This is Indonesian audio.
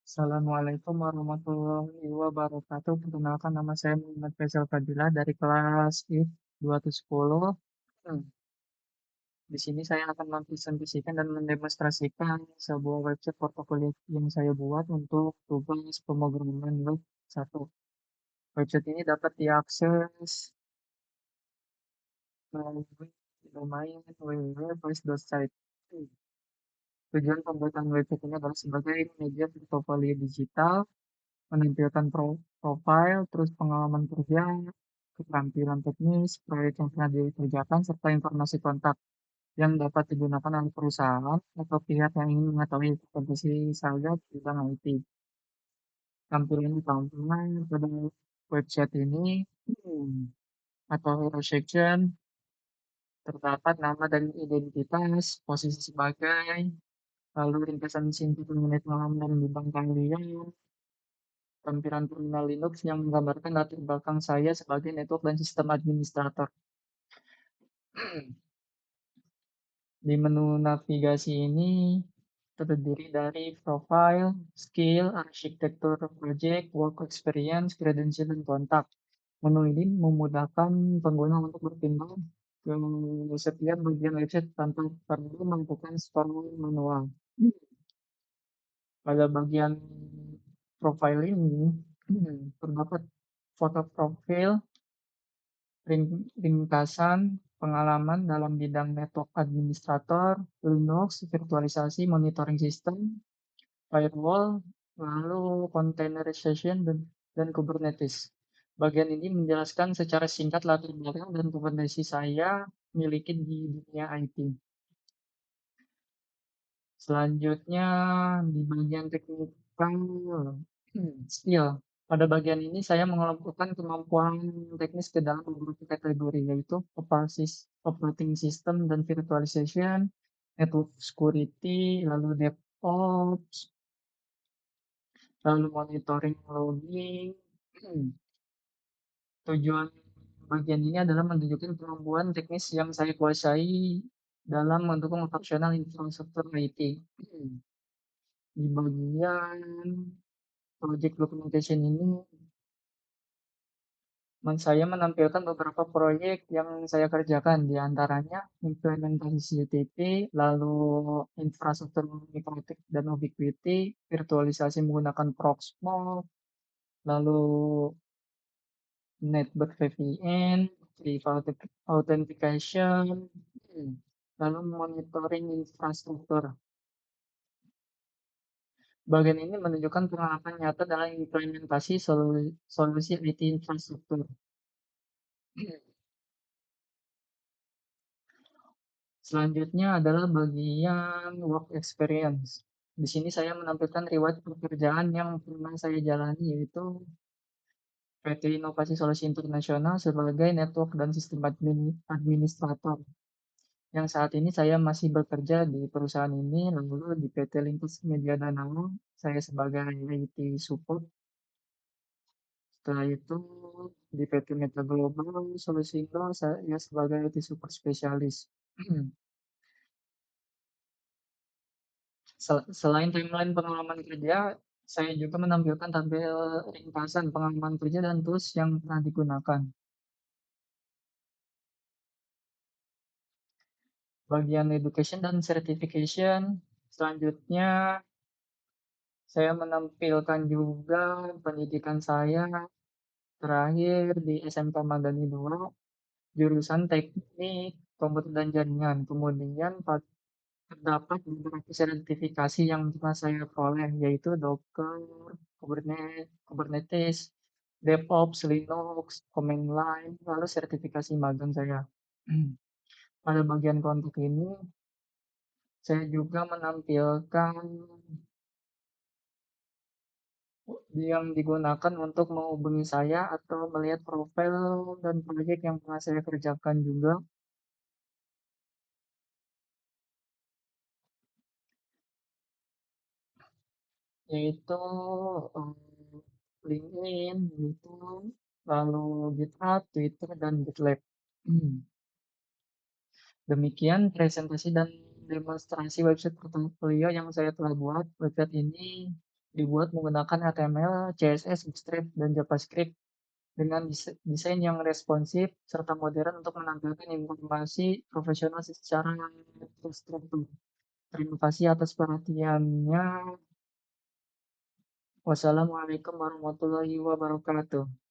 Assalamualaikum warahmatullahi wabarakatuh. Perkenalkan nama saya Muhammad Faisal Fadila dari kelas I 210. Hmm, Di sini saya akan mempresentasikan dan mendemonstrasikan sebuah website portofolio yang saya buat untuk tugas pemrograman web 1. Website ini dapat diakses melalui domain www.voice.site. Tujuan pembuatan website ini adalah sebagai media portofolio digital menampilkan profil, terus pengalaman kerja, keterampilan teknis, proyek yang pernah dikerjakan, serta informasi kontak yang dapat digunakan oleh perusahaan atau pihak yang ingin mengetahui kompetensi saya di bidang IT. Tampilan utama pada website ini atau hero section terdapat nama dan identitas, posisi sebagai, lalu ringkasan singkat mengenai pengalaman bidang kalian, tampilan terminal Linux yang menggambarkan latar belakang saya sebagai network dan sistem administrator. Di menu navigasi ini terdiri dari profile, skill, arsitektur project, work experience, credential, dan kontak. Menu ini memudahkan pengguna untuk berpindah ke setiap bagian website tanpa perlu melakukan scroll manual. Pada bagian profile ini terdapat foto profil, ringkasan pengalaman dalam bidang network administrator, Linux, virtualisasi, monitoring sistem, firewall, lalu containerization dan Kubernetes. Bagian ini menjelaskan secara singkat latar belakang dan kompetensi saya miliki di dunia IT. Selanjutnya di bagian teknikal skill. Pada bagian ini saya mengelompokkan kemampuan teknis ke dalam beberapa kategori yaitu operating system dan virtualization, network security, lalu DevOps, lalu monitoring logging. Tujuan bagian ini adalah menunjukkan kemampuan teknis yang saya kuasai dalam mendukung operasional infrastruktur IT. Di bagian project documentation ini saya menampilkan beberapa proyek yang saya kerjakan, di antaranya implementasi CTP, lalu infrastruktur Mikrotik dan Ubiquiti, virtualisasi menggunakan Proxmox, lalu network VPN, private authentication, lalu monitoring infrastruktur. Bagian ini menunjukkan pengalaman nyata dalam implementasi solusi IT infrastruktur. Selanjutnya adalah bagian work experience. Di sini saya menampilkan riwayat pekerjaan yang pernah saya jalani, yaitu PT Inovasi Solusi Internasional sebagai network dan sistem administrator. Yang saat ini saya masih bekerja di perusahaan ini, lalu di PT Lintas Media Danau, saya sebagai IT support. Setelah itu di PT Meta Global Solusindo saya sebagai IT support spesialis. Selain timeline pengalaman kerja, saya juga menampilkan tabel ringkasan pengalaman kerja dan tools yang pernah digunakan. Bagian education dan certification, selanjutnya saya menampilkan juga pendidikan saya terakhir di SMK Madani 2, jurusan teknik komputer dan jaringan. Kemudian terdapat beberapa sertifikasi yang pernah saya peroleh, yaitu Docker, Kubernetes, DevOps, Linux, command line, lalu sertifikasi magang saya. Pada bagian kontak ini, saya juga menampilkan yang digunakan untuk menghubungi saya atau melihat profil dan proyek yang pernah saya kerjakan juga, yaitu eh, LinkedIn, YouTube, lalu GitHub, Twitter, dan GitLab. Demikian presentasi dan demonstrasi website portofolio yang saya telah buat. Website ini dibuat menggunakan HTML, CSS, Bootstrap, dan JavaScript dengan desain yang responsif serta modern untuk menampilkan informasi profesional secara terstruktur. Terima kasih atas perhatiannya. Wassalamualaikum warahmatullahi wabarakatuh.